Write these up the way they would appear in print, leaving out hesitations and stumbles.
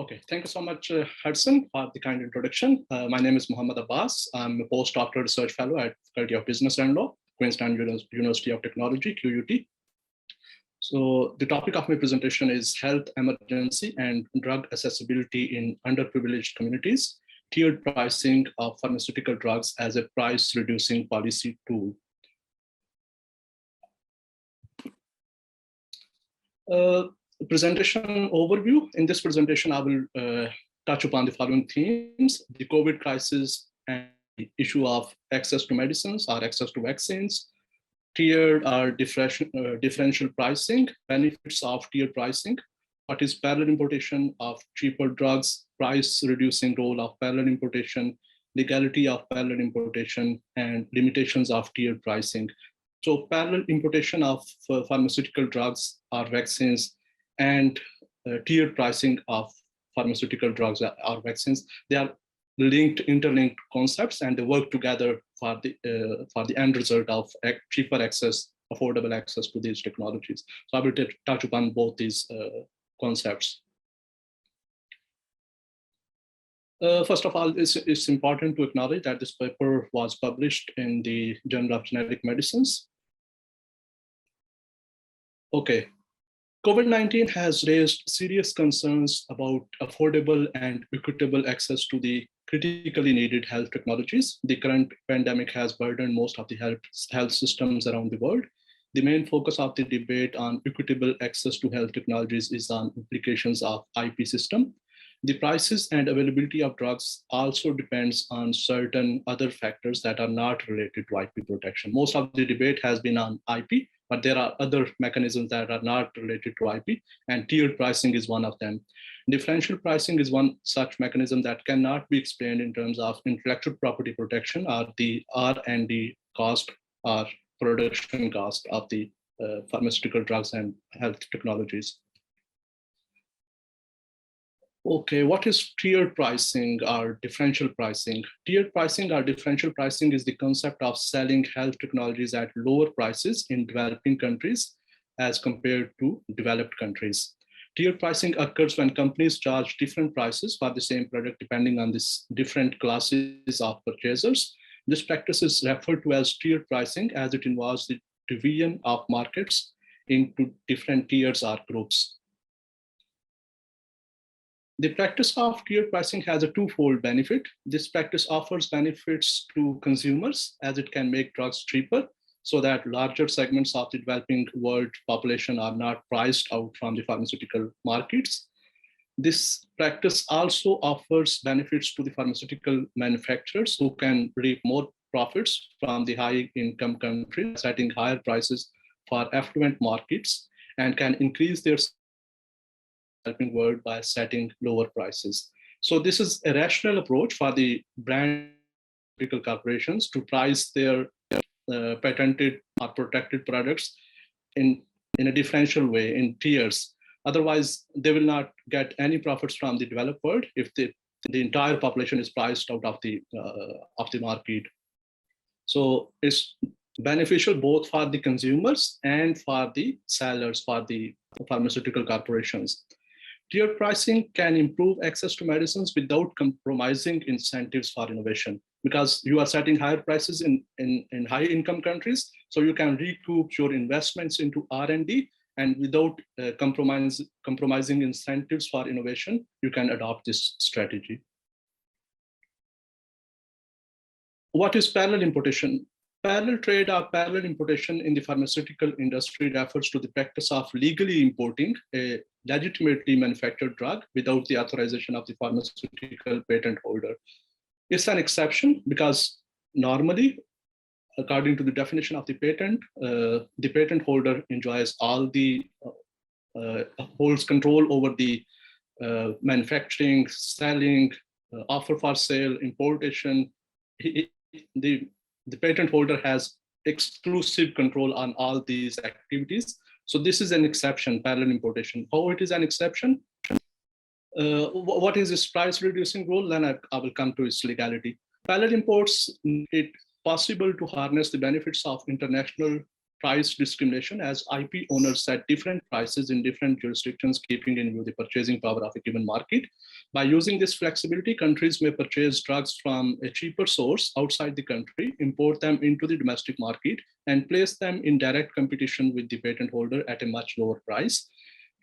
Okay, thank you so much, Hudson, for the kind introduction. My name is Muhammad Abbas. I'm a postdoctoral research fellow at Faculty of Business and Law, Queensland University of Technology, QUT. So the topic of my presentation is health emergency and drug accessibility in underprivileged communities, tiered pricing of pharmaceutical drugs as a price-reducing policy tool. Presentation overview. In this presentation, I will touch upon the following themes: the COVID crisis and the issue of access to medicines or access to vaccines, tiered or differential pricing, benefits of tiered pricing, what is parallel importation of cheaper drugs, price reducing role of parallel importation, legality of parallel importation, and limitations of tiered pricing. So parallel importation of pharmaceutical drugs or vaccines and tiered pricing of pharmaceutical drugs or vaccines, they are interlinked concepts, and they work together for the end result of cheaper access, affordable access to these technologies. So I will touch upon both these concepts. First of all, it's important to acknowledge that this paper was published in the Journal of Generic Medicines. Okay. COVID-19 has raised serious concerns about affordable and equitable access to the critically needed health technologies. The current pandemic has burdened most of the health systems around the world. The main focus of the debate on equitable access to health technologies is on implications of IP system. The prices and availability of drugs also depends on certain other factors that are not related to IP protection. Most of the debate has been on IP, but there are other mechanisms that are not related to IP, and tiered pricing is one of them. Differential pricing is one such mechanism that cannot be explained in terms of intellectual property protection or the R&D cost or production cost of the pharmaceutical drugs and health technologies. Okay, what is tiered pricing or differential pricing? Tiered pricing or differential pricing is the concept of selling health technologies at lower prices in developing countries as compared to developed countries. Tiered pricing occurs when companies charge different prices for the same product depending on these different classes of purchasers. This practice is referred to as tiered pricing as it involves the division of markets into different tiers or groups. The practice of tiered pricing has a twofold benefit. This practice offers benefits to consumers as it can make drugs cheaper so that larger segments of the developing world population are not priced out from the pharmaceutical markets. This practice also offers benefits to the pharmaceutical manufacturers who can reap more profits from the high income countries, setting higher prices for affluent markets, and can increase their developing world by setting lower prices. So this is a rational approach for the brand corporations to price their patented or protected products in a differential way, in tiers. Otherwise, they will not get any profits from the developed world if the entire population is priced out of the market. So it's beneficial both for the consumers and for the sellers, for the pharmaceutical corporations. Tiered pricing can improve access to medicines without compromising incentives for innovation, because you are setting higher prices in high income countries, so you can recoup your investments into R&D, and without compromising incentives for innovation, you can adopt this strategy. What is parallel importation? Parallel trade or parallel importation in the pharmaceutical industry refers to the practice of legally importing a legitimately manufactured drug without the authorization of the pharmaceutical patent holder. It's an exception because normally, according to the definition of the patent holder enjoys all the holds control over the manufacturing, selling, offer for sale, importation. The patent holder has exclusive control on all these activities. So this is an exception, parallel importation. How it is an exception? What is its price reducing role? Then I will come to its legality. Parallel imports make it possible to harness the benefits of international price discrimination, as IP owners set different prices in different jurisdictions, keeping in view the purchasing power of a given market. By using this flexibility, countries may purchase drugs from a cheaper source outside the country, import them into the domestic market, and place them in direct competition with the patent holder at a much lower price.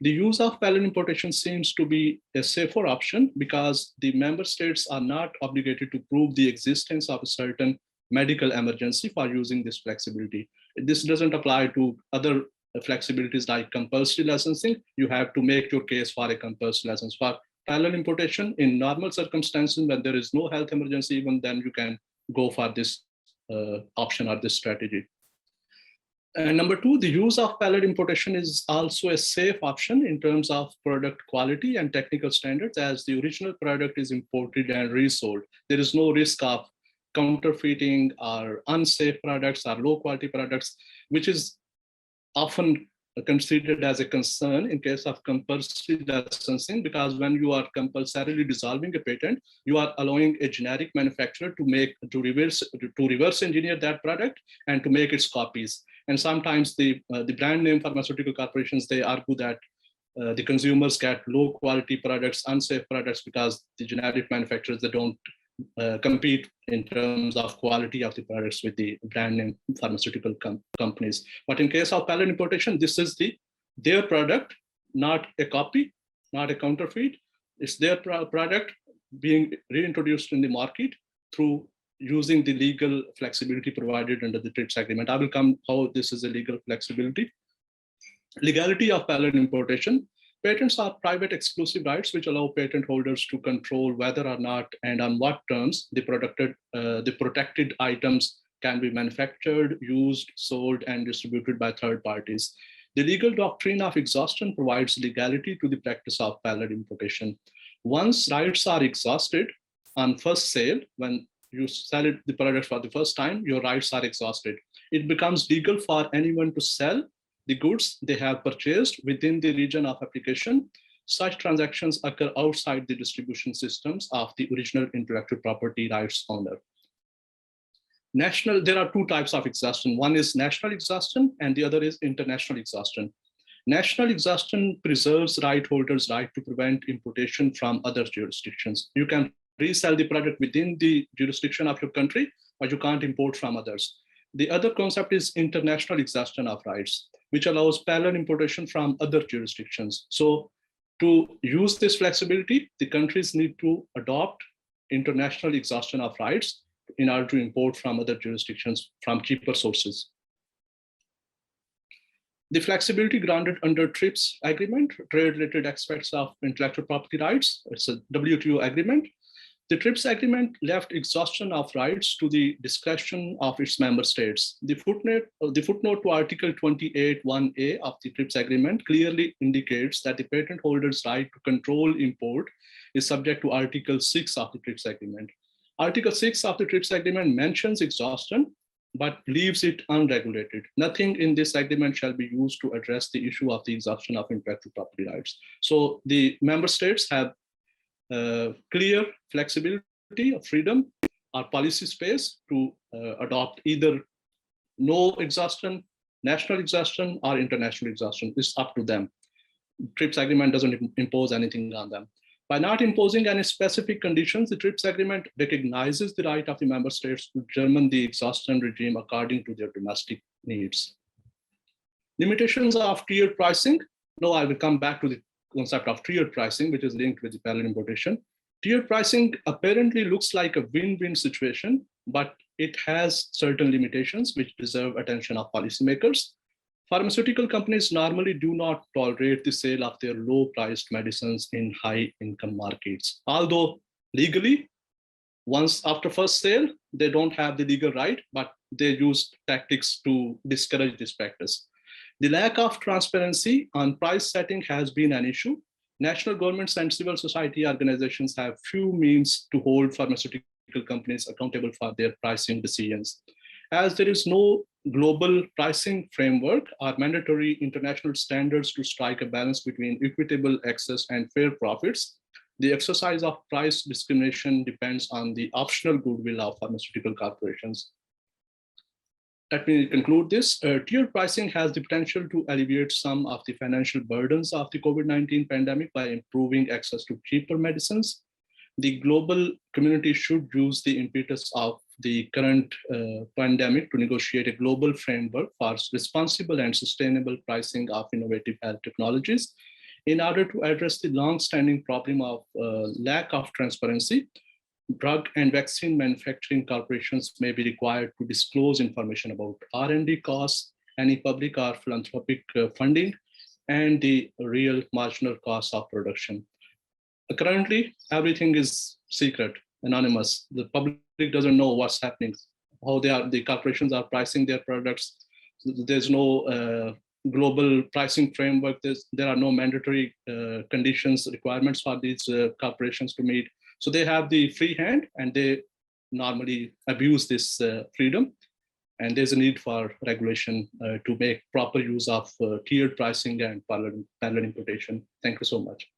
The use of parallel importation seems to be a safer option because the member states are not obligated to prove the existence of a certain medical emergency for using this flexibility. This doesn't apply to other flexibilities like compulsory licensing. You have to make your case for a compulsory license. For parallel importation, in normal circumstances, when there is no health emergency, even then you can go for this option or this strategy. And number two, the use of parallel importation is also a safe option in terms of product quality and technical standards, as the original product is imported and resold. There is no risk of counterfeiting or unsafe products or low quality products, which is often considered as a concern in case of compulsory licensing, because when you are compulsorily dissolving a patent, you are allowing a generic manufacturer to reverse engineer that product and to make its copies. And sometimes the brand name pharmaceutical corporations, they argue that the consumers get low quality products, unsafe products, because the generic manufacturers, they don't compete in terms of quality of the products with the brand name pharmaceutical companies. But in case of parallel importation, this is their product, not a copy, not a counterfeit. It's their product being reintroduced in the market through using the legal flexibility provided under the TRIPS agreement. I will come how this is a legal flexibility. Legality of parallel importation. Patents are private exclusive rights which allow patent holders to control whether or not and on what terms the protected items can be manufactured, used, sold, and distributed by third parties. The legal doctrine of exhaustion provides legality to the practice of parallel importation. Once rights are exhausted on first sale, when you sell the product for the first time, your rights are exhausted. It becomes legal for anyone to sell the goods they have purchased within the region of application. Such transactions occur outside the distribution systems of the original intellectual property rights owner. There are two types of exhaustion. One is national exhaustion and the other is international exhaustion. National exhaustion preserves right holders' right to prevent importation from other jurisdictions. You can resell the product within the jurisdiction of your country, but you can't import from others. The other concept is international exhaustion of rights, which allows parallel importation from other jurisdictions. So to use this flexibility, the countries need to adopt international exhaustion of rights in order to import from other jurisdictions from cheaper sources. The flexibility granted under TRIPS agreement, trade-related aspects of intellectual property rights, it's a WTO agreement. The TRIPS agreement left exhaustion of rights to the discretion of its member states. The footnote to Article 28(1)(a) of the TRIPS agreement clearly indicates that the patent holder's right to control import is subject to Article 6 of the TRIPS agreement. Article 6 of the TRIPS agreement mentions exhaustion, but leaves it unregulated. Nothing in this agreement shall be used to address the issue of the exhaustion of intellectual property rights. So the member states have clear flexibility of freedom or policy space to adopt either no exhaustion, national exhaustion, or international exhaustion. It's up to them. TRIPS agreement doesn't impose anything on them. By not imposing any specific conditions, the TRIPS agreement recognizes the right of the member states to determine the exhaustion regime according to their domestic needs. Limitations of tiered pricing. Now I will come back to the concept of tiered pricing, which is linked with the parallel importation. Tiered pricing apparently looks like a win-win situation, but it has certain limitations which deserve attention of policymakers. Pharmaceutical companies normally do not tolerate the sale of their low-priced medicines in high-income markets. Although legally, once after first sale, they don't have the legal right, but they use tactics to discourage this practice. The lack of transparency on price setting has been an issue. National governments and civil society organizations have few means to hold pharmaceutical companies accountable for their pricing decisions. As there is no global pricing framework or mandatory international standards to strike a balance between equitable access and fair profits, the exercise of price discrimination depends on the optional goodwill of pharmaceutical corporations. let me conclude this. Tiered pricing has the potential to alleviate some of the financial burdens of the COVID-19 pandemic by improving access to cheaper medicines. The global community should use the impetus of the current pandemic to negotiate a global framework for responsible and sustainable pricing of innovative health technologies in order to address the long-standing problem of lack of transparency. Drug and vaccine manufacturing corporations may be required to disclose information about R&D costs, any public or philanthropic funding, and the real marginal cost of production. Currently, everything is secret, anonymous. The public doesn't know what's happening, how the corporations are pricing their products. There's no global pricing framework. There are no mandatory conditions, requirements for these corporations to meet. So they have the free hand and they normally abuse this freedom. And there's a need for regulation to make proper use of tiered pricing and parallel importation. Thank you so much.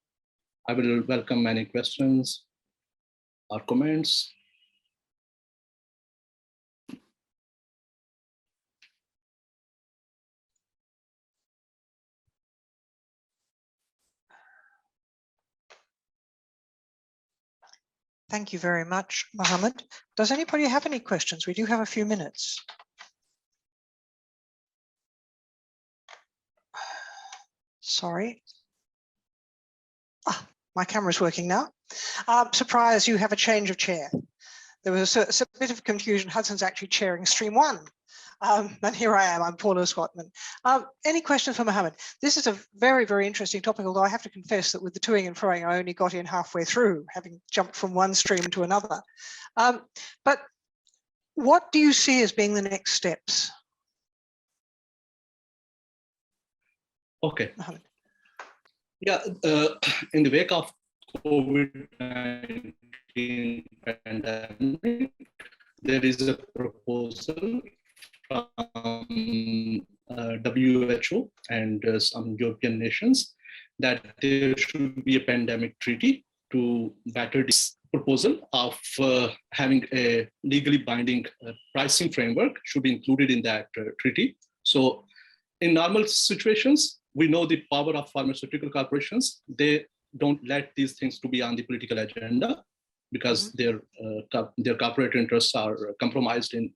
I will welcome any questions or comments. Thank you very much, Muhammad. Does anybody have any questions? We do have a few minutes. Sorry. My camera's working now. Surprise, you have a change of chair. There was a bit of confusion. Hudson's actually chairing stream 1. And here I am, I'm Paula Scottman. Any questions for Muhammad? This is a very, very interesting topic, although I have to confess that with the toing and froing, I only got in halfway through, having jumped from one stream to another. But what do you see as being the next steps? Okay. Muhammad. Yeah, in the wake of COVID-19 pandemic, there is a proposal from WHO and some European nations that there should be a pandemic treaty to better this proposal of having a legally binding pricing framework should be included in that treaty. So in normal situations, we know the power of pharmaceutical corporations. They don't let these things to be on the political agenda because their corporate interests are compromised in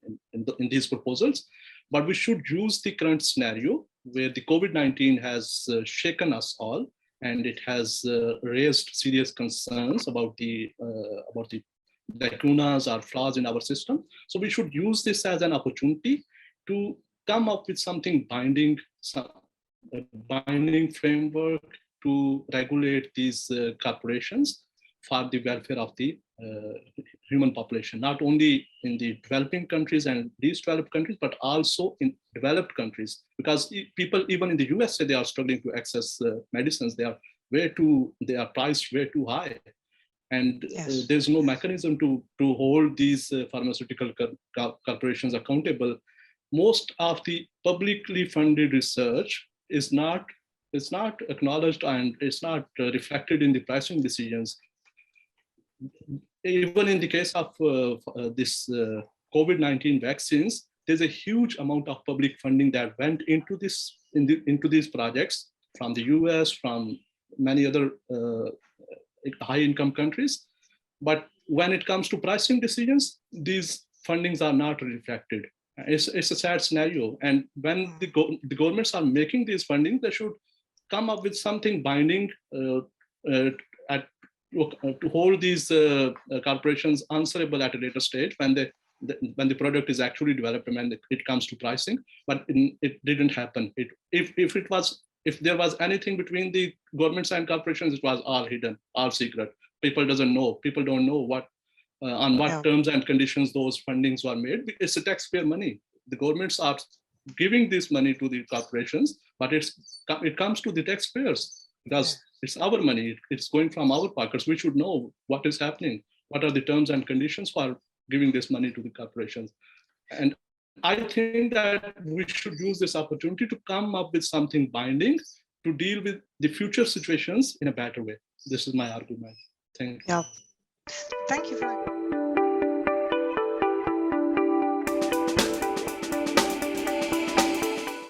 these proposals. But we should use the current scenario where the COVID-19 has shaken us all, and it has raised serious concerns about the lacunas or flaws in our system. So we should use this as an opportunity to come up with something binding, a binding framework to regulate these corporations for the welfare of the human population, not only in the developing countries and least developed countries, but also in developed countries. Because people, even in the USA, they are struggling to access medicines. They are priced way too high. And yes. There's no mechanism to hold these pharmaceutical corporations accountable. Most of the publicly funded research is not acknowledged and it's not reflected in the pricing decisions. Even in the case of this COVID-19 vaccines, there's a huge amount of public funding that went into these projects from the US, from many other high-income countries. But when it comes to pricing decisions, these fundings are not reflected. It's a sad scenario. And when the governments are making these funding, they should come up with something binding to hold these corporations answerable at a later stage when the product is actually developed and when it comes to pricing. But it didn't happen. If there was anything between the governments and corporations, it was all hidden, all secret. People don't know what on what terms and conditions those fundings were made. It's a taxpayer money. The governments are giving this money to the corporations, but it comes to the taxpayers because it's our money. It's going from our pockets. We should know what is happening. What are the terms and conditions for giving this money to the corporations? And I think that we should use this opportunity to come up with something binding to deal with the future situations in a better way. This is my argument. Thank you. Yeah. Thank you very much.